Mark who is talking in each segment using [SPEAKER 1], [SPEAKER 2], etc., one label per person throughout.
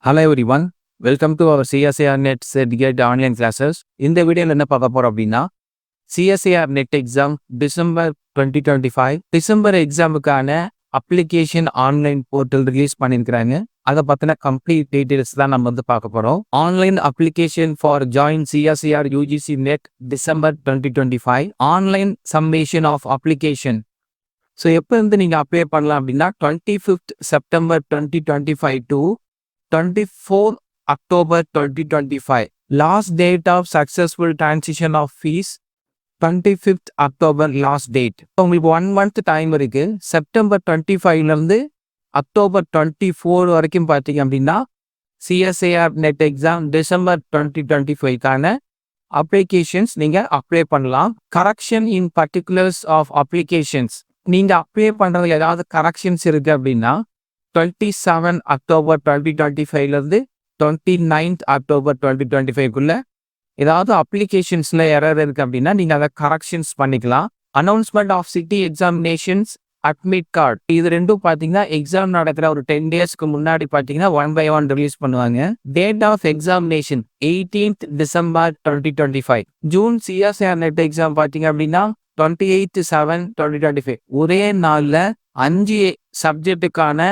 [SPEAKER 1] Hello everyone, welcome to our CSIR Net Certificate online classes. இந்த வீடியோல என்ன பார்க்க போறோம் அப்படின்னா CSIR Net exam December 2025 December எக்ஸாமுக்கான அப்ளிகேஷன் ஆன்லைன் போர்ட்டல் ரிலீஸ் பண்ணியிருக்கிறாங்க. அதை பற்றின கம்ப்ளீட் டீட்டெயில்ஸ் தான் நம்ம பார்க்க போகிறோம். Online application for joint CSIR UGC Net December 2025 online submission of application. So எப்போ இருந்து நீங்கள் அப்ளை பண்ணலாம் அப்படின்னா 25th September 2025 to 24 October 2025. Last date of successful transition of fees 25th October last date. உங்களுக்கு 1 month டைம் இருக்கு. September 25லேருந்து October 24 வரைக்கும் பார்த்தீங்க அப்படின்னா CSIR நெட் எக்ஸாம் டிசம்பர் 2025க்கான அப்ளிகேஷன்ஸ் நீங்கள் அப்ளை பண்ணலாம். Correction in particulars of applications. நீங்கள் அப்ளை பண்ணுறது ஏதாவது கரெக்ஷன்ஸ் இருக்குது அப்படின்னா 27 October 2025லேருந்து 29th October 2025க்குள்ள ஏதாவது அப்ளிகேஷன்ஸில் எரர் இருக்குது அப்படின்னா நீங்கள் அதை கரெக்ஷன்ஸ் பண்ணிக்கலாம். Announcement of city examinations admit card இது ரெண்டும் பார்த்தீங்கன்னா எக்ஸாம் நடக்கிற ஒரு 10 daysக்கு முன்னாடி பார்த்தீங்கன்னா 1 by 1 ரிலீஸ் பண்ணுவாங்க. Date of examination 18th December 2025. June CSIR NET exam பார்த்தீங்க அப்படின்னா 28th 7 2025. ஒரே நாளில் 5 சப்ஜெக்டுக்கான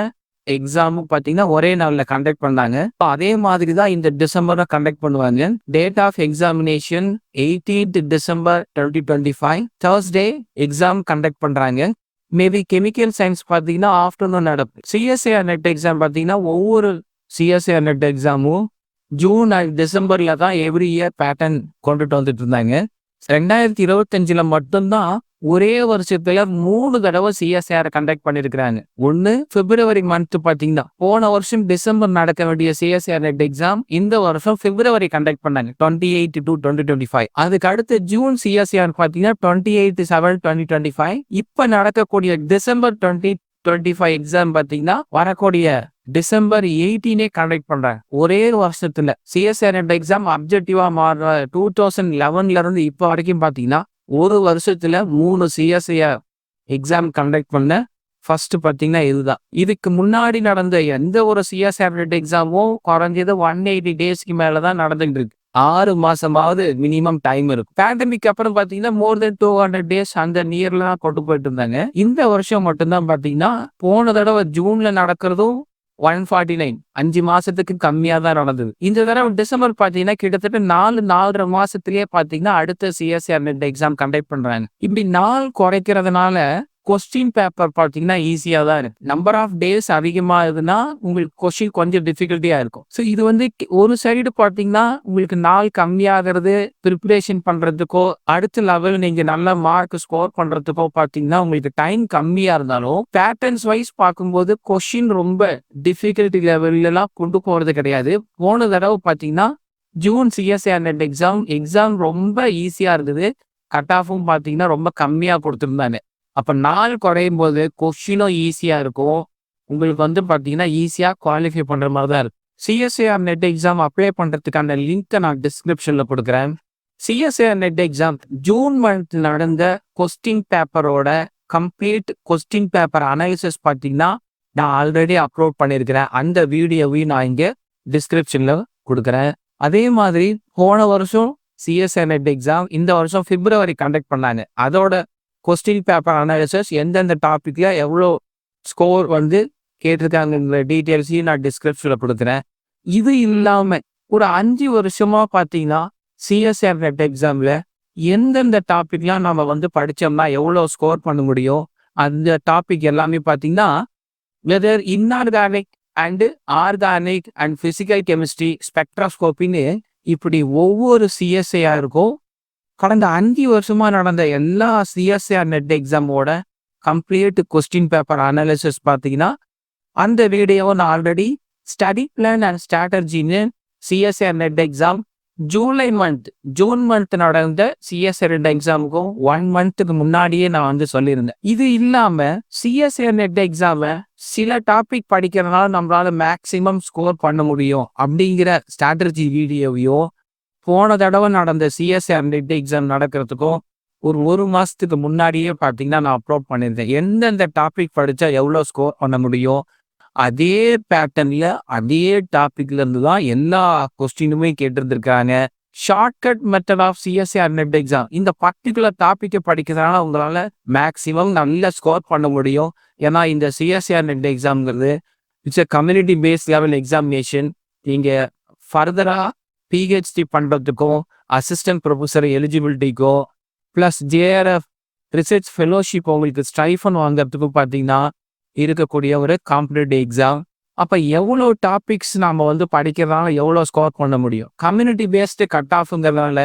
[SPEAKER 1] எக்ஸாமும் பார்த்தீங்கன்னா ஒரே நாளில் கண்டக்ட் பண்ணாங்க. அதே மாதிரி தான் இந்த டிசம்பரில் கண்டக்ட் பண்ணுவாங்க. Date of examination 18th December 2025 Thursday exam conduct பண்ணுறாங்க. மேபி கெமிக்கல் சயின்ஸ் பார்த்தீங்கன்னா ஆஃப்டர்நூன் நடக்கும். CSIR நெட் எக்ஸாம் பார்த்தீங்கன்னா ஒவ்வொரு CSIR நெட் எக்ஸாமும் ஜூன் அண்ட் டிசம்பரில் தான் எவ்ரி இயர் பேட்டர்ன் கொண்டுட்டு வந்துட்டு இருந்தாங்க. 2025 மட்டும்தான் ஒரே வருஷத்துல 3 தடவை CSIR கண்டக்ட் பண்ணிருக்கிறாங்க. ஒன்னு பிப்ரவரி மந்த் பாத்தீங்கன்னா போன வருஷம் டிசம்பர் நடக்க வேண்டிய CSIR நெட் எக்ஸாம் இந்த வருஷம் பிப்ரவரி கண்டக்ட் பண்ணாங்க 28 to 2025. அதுக்கு அடுத்து ஜூன் CSIR பாத்தீங்கன்னா 28 7 2025. இப்ப நடக்கக்கூடிய டிசம்பர் 2025 எக்ஸாம் பாத்தீங்கன்னா வரக்கூடிய டிசம்பர் 18 கண்டக்ட் பண்றாங்க. ஒரே வருஷத்துல CSIR நெட் எக்ஸாம் அப்ஜெக்டிவா மாற 2011ல இருந்து இப்ப வரைக்கும் பாத்தீங்கன்னா ஒரு வருஷத்துல 3 CSIR எக்ஸாம் கண்டக்ட் பண்ண ஃபர்ஸ்ட் பார்த்தீங்கன்னா இதுதான். இதுக்கு முன்னாடி நடந்த எந்த ஒரு CSIR நெட் எக்ஸாமும் குறைஞ்சது 180 daysக்கு மேல தான் நடந்துட்டு இருக்கு. 6 மாசமாவது மினிமம் டைம் இருக்கும். பேண்டமிக் அப்புறம் பார்த்தீங்கன்னா மோர் தென் 200 days அந்த நியர்லாம் கொண்டு போயிட்டு இருந்தாங்க. இந்த வருஷம் மட்டும்தான் பார்த்தீங்கன்னா போன தடவை ஜூன்ல நடக்கிறதும் 149 5 மாசத்துக்கு கம்மியா தான் நடந்தது. இந்த தடவை டிசம்பர் பாத்தீங்கன்னா கிட்டத்தட்ட 4.5 மாசத்திலேயே பாத்தீங்கன்னா அடுத்த CSIR நெட் எக்ஸாம் கண்டக்ட் பண்றாங்க. இப்படி நாள் குறைக்கிறதுனால கொஸ்டின் பேப்பர் பார்த்தீங்கன்னா ஈஸியாக தான் இருக்கு. நம்பர் ஆஃப் டேஸ் அதிகமாக இருக்குதுன்னா உங்களுக்கு கொஸ்டின் கொஞ்சம் டிஃபிகல்ட்டியாக இருக்கும். ஸோ இது ஒரு சைடு பார்த்தீங்கன்னா உங்களுக்கு நாள் கம்மியாகிறது ப்ரிப்பரேஷன் பண்ணுறதுக்கோ அடுத்த லெவல் நீங்கள் நல்ல மார்க் ஸ்கோர் பண்ணுறதுக்கோ பார்த்தீங்கன்னா உங்களுக்கு டைம் கம்மியாக இருந்தாலும் பேட்டர்ன்ஸ் வைஸ் பார்க்கும்போது கொஸ்டின் ரொம்ப டிஃபிகல்ட்டி லெவல்லாம் கொண்டு போகிறது கிடையாது. போன தடவை பார்த்தீங்கன்னா ஜூன் CSIR நெட் எக்ஸாம் ரொம்ப ஈஸியாக இருந்தது. கட் ஆஃபும் பார்த்தீங்கன்னா ரொம்ப கம்மியாக கொடுத்துருந்தாங்க. அப்போ நாள் குறையும் போது கொஸ்டினும் ஈஸியாக இருக்கும். உங்களுக்கு பார்த்தீங்கன்னா ஈஸியாக குவாலிஃபை பண்ணுற மாதிரி தான் இருக்கும். CSIR நெட் எக்ஸாம் அப்ளை பண்ணுறதுக்கான லிங்க்கை நான் டிஸ்கிரிப்ஷனில் கொடுக்குறேன். CSIR NET exam June month நடந்த கொஸ்டின் பேப்பரோட கம்ப்ளீட் கொஸ்டின் பேப்பர் அனாலிசிஸ் பார்த்தீங்கன்னா நான் ஆல்ரெடி அப்லோட் பண்ணியிருக்கிறேன். அந்த வீடியோவையும் நான் இங்கே டிஸ்கிரிப்ஷனில் கொடுக்குறேன். அதே மாதிரி போன வருஷம் CSIR நெட் எக்ஸாம் இந்த வருஷம் பிப்ரவரி கண்டக்ட் பண்ணாங்க. அதோட கொஸ்டின் பேப்பர் அனாலிசிஸ் எந்தெந்த டாப்பிக்ல எவ்வளோ ஸ்கோர் கேட்டிருக்காங்கிற டீட்டெயில்ஸையும் நான் டிஸ்கிரிப்ஷனில் கொடுக்குறேன். இது இல்லாமல் ஒரு 5 வருஷமா பார்த்தீங்கன்னா CSIR நெட் எக்ஸாமில் எந்தெந்த டாப்பிக்லாம் நம்ம படித்தோம்னா எவ்வளோ ஸ்கோர் பண்ண முடியும் அந்த டாபிக் எல்லாமே பார்த்தீங்கன்னா whether inorganic and organic and physical chemistry ஸ்பெக்ட்ராஸ்கோப்பின்னு இப்படி ஒவ்வொரு CSIRக்கும் கடந்த 5 வருஷமா நடந்த எல்லா CSIR நெட் எக்ஸாமோட கம்ப்ளீட் கொஸ்டின் பேப்பர் அனாலிசிஸ் பார்த்தீங்கன்னா அந்த வீடியோவை நான் ஆல்ரெடி ஸ்டடி பிளான் அண்ட் ஸ்ட்ராட்டஜின்னு CSIR NET exam June month நடந்த CSIR நெட் எக்ஸாமுக்கும் 1 monthக்கு முன்னாடியே நான் சொல்லியிருந்தேன். இது இல்லாமல் CSIR நெட் எக்ஸாமை சில டாபிக் படிக்கிறதுனால நம்மளால மேக்சிமம் ஸ்கோர் பண்ண முடியும் அப்படிங்கிற ஸ்ட்ராட்டஜி வீடியோவையோ போன தடவை நடந்த CSIR நெட் எக்ஸாம் நடக்கிறதுக்கும் ஒரு மாதத்துக்கு முன்னாடியே பார்த்தீங்கன்னா நான் அப்லோட் பண்ணியிருந்தேன். எந்தெந்த டாபிக் படித்தா எவ்வளோ ஸ்கோர் பண்ண முடியும் அதே பேட்டர்ன்ல அதே டாபிக்ல இருந்து தான் எல்லா கொஸ்டினுமே கேட்டிருந்திருக்காங்க. Shortcut method of CSIR NET exam. இந்த பர்டிகுலர் டாபிக்கை படிக்கிறதுனால உங்களால மேக்ஸிமம் நல்ல ஸ்கோர் பண்ண முடியும். ஏன்னா இந்த சிஎஸ்ஏஆர் நெட் எக்ஸாம்ங்கிறது it's a community based level examination. நீங்க ஃபர்தரா பிஹெச்டி பண்றதுக்கும் அசிஸ்டன்ட் ப்ரொஃபஸர் எலிஜிபிலிட்டிக்கும் ப்ளஸ் ஜேஆர்எஃப் ரிசர்ச் ஃபெலோஷிப் உங்களுக்கு ஸ்டைஃபன் வாங்குறதுக்கும் பார்த்தீங்கன்னா இருக்கக்கூடிய ஒரு காம்படிட்டிவ் எக்ஸாம். அப்போ எவ்வளோ டாபிக்ஸ் நம்ம வந்து படிக்கிறதுனால எவ்வளோ ஸ்கோர் பண்ண முடியும். கம்யூனிட்டி பேஸ்டு கட் ஆஃப்ங்கிறதுனால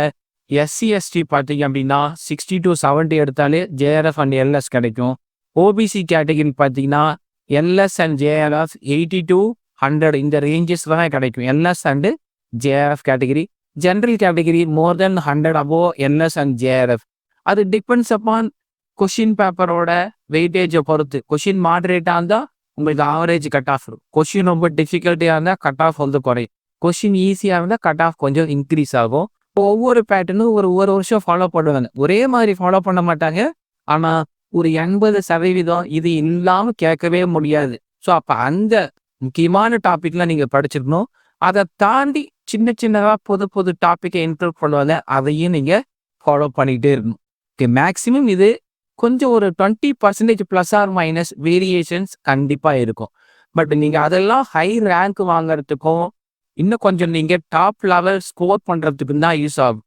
[SPEAKER 1] எஸ்சி எஸ்டி பார்த்தீங்க அப்படின்னா 60 to 70 எடுத்தாலே ஜேஆர்எஃப் அண்ட் எல்எஸ் கிடைக்கும். ஓபிசி கேட்டகரி பார்த்தீங்கன்னா எல்எஸ் அண்ட் ஜேஆர்எஃப் 80 to 100 இந்த ரேஞ்சஸ் தான் கிடைக்கும். LS and JRF category. General category more than 100 above LS and JRF. அது டிபெண்ட்ஸ் அப்பான் கொஷின் பேப்பரோட வெயிட்டேஜை பொறுத்து. கொஷின் மாடரேட்டாக இருந்தால் உங்களுக்கு ஆவரேஜ் கட் ஆஃப் இருக்கும். கொஷின் ரொம்ப டிஃபிகல்ட்டியாக இருந்தால் கட் ஆஃப் வந்து குறையும். கொஷின் ஈஸியாக இருந்தால் கட் ஆஃப் கொஞ்சம் இன்க்ரீஸ் ஆகும். இப்போ ஒவ்வொரு பேட்டர்னும் ஒவ்வொரு வருஷம் ஃபாலோ பண்ணுவாங்க. ஒரே மாதிரி ஃபாலோ பண்ண மாட்டாங்க. ஆனால் ஒரு 80% இது இல்லாமல் கேட்கவே முடியாது. ஸோ அப்போ அந்த முக்கியமான டாபிக்லாம் நீங்கள் படிச்சிருக்கணும். அதை தாண்டி சின்னதாக பொது டாப்பிக்கை இன்க்ளூட் பண்ணுவாங்க. அதையும் நீங்கள் ஃபாலோ பண்ணிகிட்டே இருக்கணும். ஓகே, மேக்ஸிமம் இது கொஞ்சம் ஒரு 20% ப்ளஸ் ஆர் மைனஸ் வேரியேஷன்ஸ் கண்டிப்பாக இருக்கும். பட் நீங்கள் அதெல்லாம் ஹை ரேங்க் வாங்குறதுக்கும் இன்னும் கொஞ்சம் நீங்கள் டாப் லெவல் ஸ்கோர் பண்ணுறதுக்கும் தான் யூஸ் ஆகும்.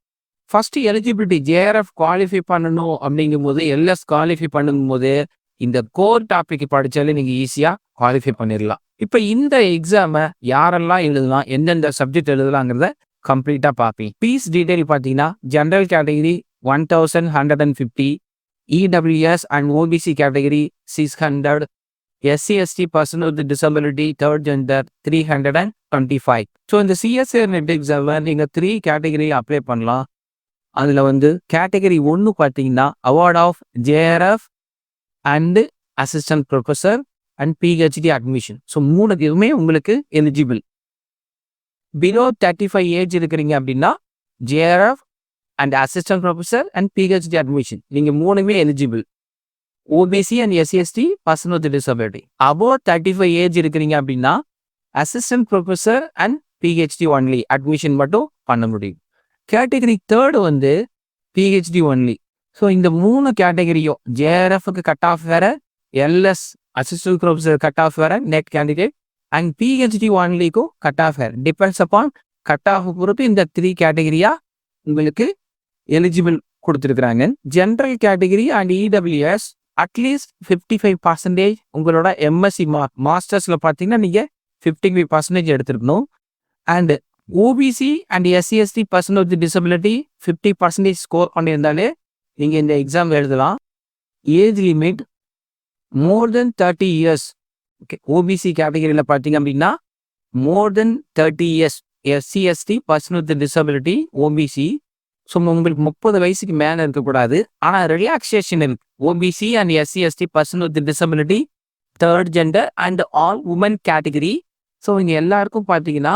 [SPEAKER 1] ஃபர்ஸ்ட் எலிஜிபிலிட்டி ஜேஆர்எஃப் குவாலிஃபை பண்ணணும் அப்படிங்கும்போது எல்எஸ் குவாலிஃபை பண்ணும்போது இந்த கோர் டாபிக் படித்தாலே நீங்கள் ஈஸியாக குவாலிஃபை பண்ணிடலாம். இப்போ இந்த எக்ஸாமை யாரெல்லாம் எழுதலாம், எந்தெந்த சப்ஜெக்ட் எழுதலாங்கிறத கம்ப்ளீட்டாக பார்ப்பேன். ஃபீஸ் டீட்டெயில் பார்த்தீங்கன்னா general category 1150, EWS and OBC category 600, SC/ST person with disability third gender 325. So இந்த சிஎஸ்ஏஆர் நெட் எக்ஸாமில் நீங்கள் 3 கேட்டகரி அப்ளை பண்ணலாம். அதில் வந்து கேட்டகரி 1 பார்த்தீங்கன்னா award of JRF and assistant professor and PhD admission. So 3 உங்களுக்கு எலிஜிபிள். பிலோ 35 ஏஜ் இருக்கிறீங்க அப்படின்னா JRF and assistant professor and PhD admission நீங்கள் 3 eligible. OBC and SC ST person with disability. Above 35 age இருக்கிறீங்க அப்படின்னா assistant professor and PhD only admission மட்டும் பண்ண முடியும். Category 3 வந்து பிஹெச்டி ஒன்லி. ஸோ இந்த 3 கேட்டகரியும் ஜேஆர்எஃப்க்கு கட் ஆஃப் வேற, LS assistant professor cut off வேற நெட் கேண்டிடேட் அண்ட் பிஹெச்டி ஒன்லிக்கும் கட் ஆஃப் வேற. டிபெண்ட்ஸ் அப்பான் கட் ஆஃப் பொறுத்து இந்த 3 கேட்டகரியா உங்களுக்கு எலிஜிபிள் கொடுத்துருக்குறாங்க. General category and EWS at least 55% உங்களோட எம்எஸ்சி மாஸ்டர்ஸில் பார்த்தீங்கன்னா நீங்கள் 55% எடுத்துருக்கணும். And OBC and SC ST person with disability 50% score பண்ணியிருந்தாலே நீங்கள் இந்த எக்ஸாம் எழுதலாம். Age limit more than 30 years. Okay, OBC கேட்டகரியில் பார்த்தீங்க அப்படின்னா more than 30 years. SC ST person with disability OBC. So உங்களுக்கு 30 வயசுக்கு மேலே இருக்கக்கூடாது. ஆனால் ரிலாக்ஸேஷன் இருக்கு. OBC and SC ST person with disability third gender and all women category. So இங்கே எல்லாருக்கும் பார்த்தீங்கன்னா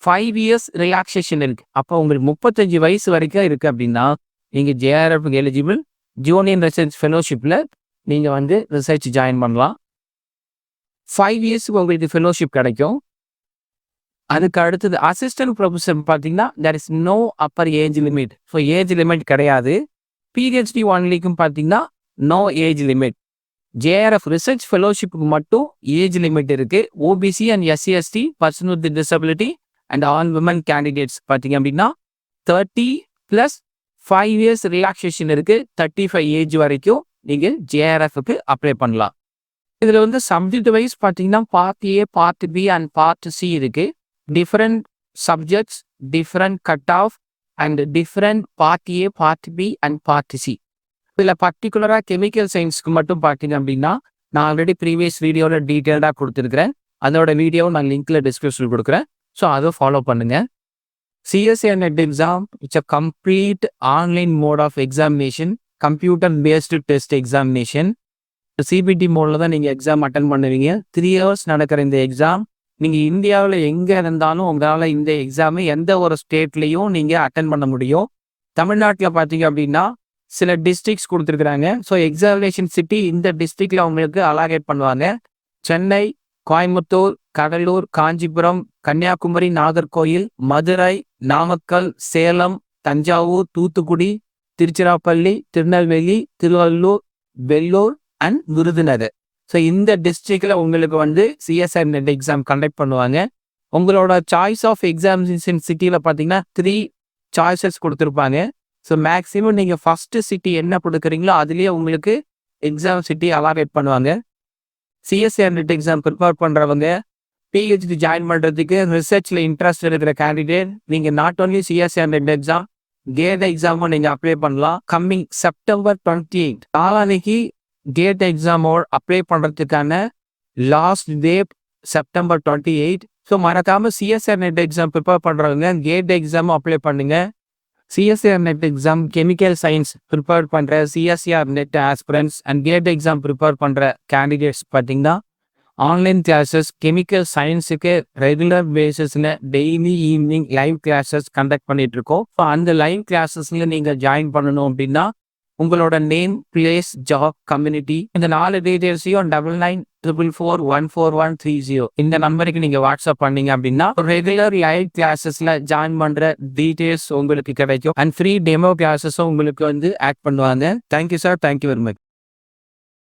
[SPEAKER 1] 5 இயர்ஸ் ரிலாக்ஸேஷன் இருக்கு. அப்போ உங்களுக்கு 35 வயசு வரைக்கும் இருக்கு அப்படின்னா நீங்கள் ஜேஆர்எஃப்க்கு எலிஜிபிள். ஜூனியர் ரிசர்ச் ஃபெலோஷிப்பில் நீங்கள் வந்து ரிசர்ச் ஜாயின் பண்ணலாம். 5 இயர்ஸுக்கு உங்களுக்கு ஃபெலோஷிப் கிடைக்கும். அதுக்கு அடுத்தது அசிஸ்டன்ட் ப்ரொஃபஸர் பார்த்தீங்கன்னா there is no upper age limit. So age limit கிடையாது. பிஹெச்டி ஒன்லிக்கும் பார்த்தீங்கன்னா no age limit. JRF research ஃபெலோஷிப்புக்கு மட்டும் ஏஜ் லிமிட் இருக்கு. OBC and SC ST person with disability and all women candidates பார்த்தீங்க அப்படின்னா 30 + 5 இயர்ஸ் ரிலாக்ஸேஷன் இருக்கு. 35 ஏஜ் வரைக்கும் நீங்கள் ஜேஆர்எஃப்க்கு அப்ளை பண்ணலாம். இதில் வந்து சப்ஜெக்ட் வைஸ் பார்த்தீங்கன்னா part A, part B and part C இருக்கு. Different subjects, different cut off and different part A, part B and part C. இதில் பர்டிகுலராக கெமிக்கல் சயின்ஸ்க்கு மட்டும் பார்த்தீங்க அப்படின்னா நான் ஆல்ரெடி ப்ரீவியஸ் வீடியோவில் டீட்டெயில்டாக கொடுத்துருக்கிறேன். அதோட வீடியோவை நான் லிங்க்கில் டிஸ்கிரிப்ஷனில் கொடுக்குறேன். ஸோ அதை ஃபாலோ பண்ணுங்கள். CSIR NET exam it's a complete online mode of examination, computer based test examination. CBT மோடில் தான் நீங்கள் எக்ஸாம் அட்டன் பண்ணுவீங்க. 3 ஹவர்ஸ் நடக்கிற இந்த எக்ஸாம் நீங்கள் இந்தியாவில் எங்கே இருந்தாலும் உங்களால் இந்த எக்ஸாமை எந்த ஒரு ஸ்டேட்லேயும் நீங்கள் அட்டன் பண்ண முடியும். தமிழ்நாட்டில் பார்த்தீங்க அப்படின்னா சில டிஸ்ட்ரிக்ஸ் கொடுத்துருக்குறாங்க. ஸோ எக்ஸாமினேஷன் சிட்டி இந்த டிஸ்ட்ரிக்டில் உங்களுக்கு அலாகேட் பண்ணுவாங்க. சென்னை, கோயம்புத்தூர், கடலூர், காஞ்சிபுரம், கன்னியாகுமரி, நாகர்கோயில், மதுரை, நாமக்கல், சேலம், தஞ்சாவூர், தூத்துக்குடி, திருச்சிராப்பள்ளி, திருநெல்வேலி, திருவள்ளூர், வெள்ளூர் அண்ட் விருதுநகர். ஸோ இந்த டிஸ்ட்ரிக்டில் உங்களுக்கு வந்து சிஎஸ்ஆர் நெட் எக்ஸாம் கண்டக்ட் பண்ணுவாங்க. உங்களோட சாய்ஸ் ஆஃப் எக்ஸாமினேஷன் சிட்டியில் பார்த்தீங்கன்னா 3 சாய்ஸஸ் கொடுத்துருப்பாங்க. ஸோ மேக்ஸிமம் நீங்கள் ஃபஸ்ட்டு சிட்டி என்ன கொடுக்குறீங்களோ அதுலேயே உங்களுக்கு எக்ஸாம் சிட்டி அலாகேட் பண்ணுவாங்க. சிஎஸ்ஆர் நெட் எக்ஸாம் ப்ரிப்பேர் பண்ணுறவங்க, பிஹெச்டி ஜாயின் பண்ணுறதுக்கு ரிசர்ச்சில் இன்ட்ரெஸ்ட் இருக்கிற கேண்டிடேட், நீங்கள் not only CSIR NET exam, GATE எக்ஸாமும் நீங்கள் அப்ளை பண்ணலாம். கம்மிங் செப்டம்பர் 28 நாளான்னைக்கு கேட் எக்ஸாமோட அப்ளை பண்ணுறதுக்கான லாஸ்ட் டே செப்டம்பர் 28. ஸோ மறக்காமல் சிஎஸ்ஆர் நெட் எக்ஸாம் ப்ரிப்பேர் பண்ணுறவங்க கேட் எக்ஸாமும் அப்ளை பண்ணுங்க. CSIR NET exam chemical science prepare பண்ணுற CSR NET aspirants and GATE exam prepare பண்ணுற கேண்டிடேட்ஸ் பார்த்தீங்கன்னா ஆன்லைன் கிளாஸஸ் கெமிக்கல் சயின்ஸுக்கு ரெகுலர் பேசிஸில் daily evening live classes conduct பண்ணிட்டு இருக்கோம். ஸோ அந்த லைவ் கிளாஸஸில் நீங்கள் ஜாயின் பண்ணணும் அப்படின்னா உங்களோட நேம், பிளேஸ், ஜாப், கம்யூனிட்டி இந்த 4 டீட்டெயில்ஸையும் 9944414130 இந்த நம்பருக்கு நீங்கள் வாட்ஸ்அப் பண்ணீங்க அப்படின்னா ரெகுலர் லைவ் கிளாஸஸில் ஜாயின் பண்ணுற டீட்டெயில்ஸ் உங்களுக்கு கிடைக்கும். அண்ட் ஃப்ரீ டெமோ கிளாஸஸும் உங்களுக்கு வந்து ஆட் பண்ணுவாங்க. Thank you sir, thank you very much.